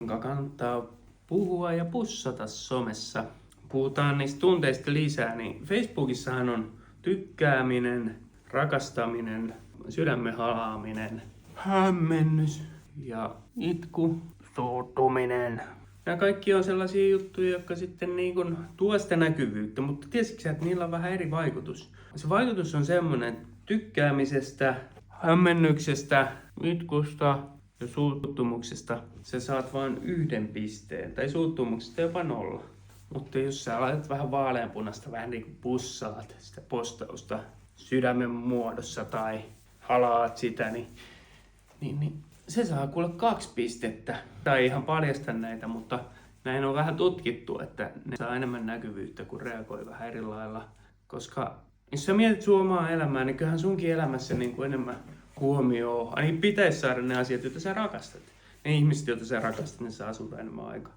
jonka kannattaa puhua ja pussata somessa. Puhutaan niistä tunteista lisää, niin Facebookissahan on tykkääminen, rakastaminen, sydämen halaaminen, hämmennys ja itku, suuttuminen. Nämä kaikki on sellaisia juttuja, jotka sitten niin kuin tuo sitä näkyvyyttä, mutta tiesitkö sä, että niillä on vähän eri vaikutus? Se vaikutus on semmoinen, että tykkäämisestä, hämmennyksestä, itkusta ja suuttumuksesta sä saat vain 1 pisteen, tai suuttumuksesta jopa 0. Mutta jos sä laitat vähän vaaleanpunasta, vähän niin kuin pussaat sitä postausta sydämen muodossa tai halaat sitä, niin se saa kuule 2 pistettä. Tai ihan paljasta näitä, mutta näin on vähän tutkittu, että ne saa enemmän näkyvyyttä, kun reagoi vähän eri lailla. Koska jos sä mietit sun omaa elämää, niin kyllähän sunkin elämässä niin kuin enemmän huomioon. Ainakin pitäisi saada ne asiat, joita sä rakastat. Ne ihmiset, joita sä rakastat, ne saa sulta enemmän aikaa.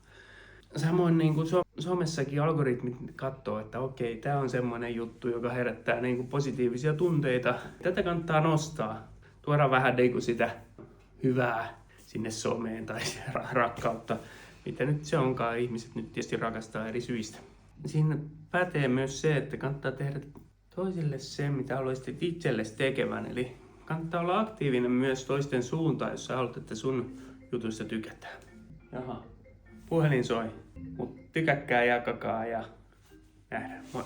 Samoin niin kuin somessakin algoritmit katsoo, että okei, tämä on semmoinen juttu, joka herättää niin kuin positiivisia tunteita. Tätä kannattaa nostaa. Tuoda vähän niin kuin sitä hyvää sinne someen tai rakkautta. Mitä nyt se onkaan, ihmiset nyt tietysti rakastaa eri syistä. Siinä pätee myös se, että kannattaa tehdä toisille se, mitä haluaisit itsellesi tekevän. Eli kannattaa olla aktiivinen myös toisten suuntaan, jos sä haluat, että sun jutuista tykätään. Jaha, puhelin soi. Mut tykäkkää, jakakaa ja nähdään. Moi!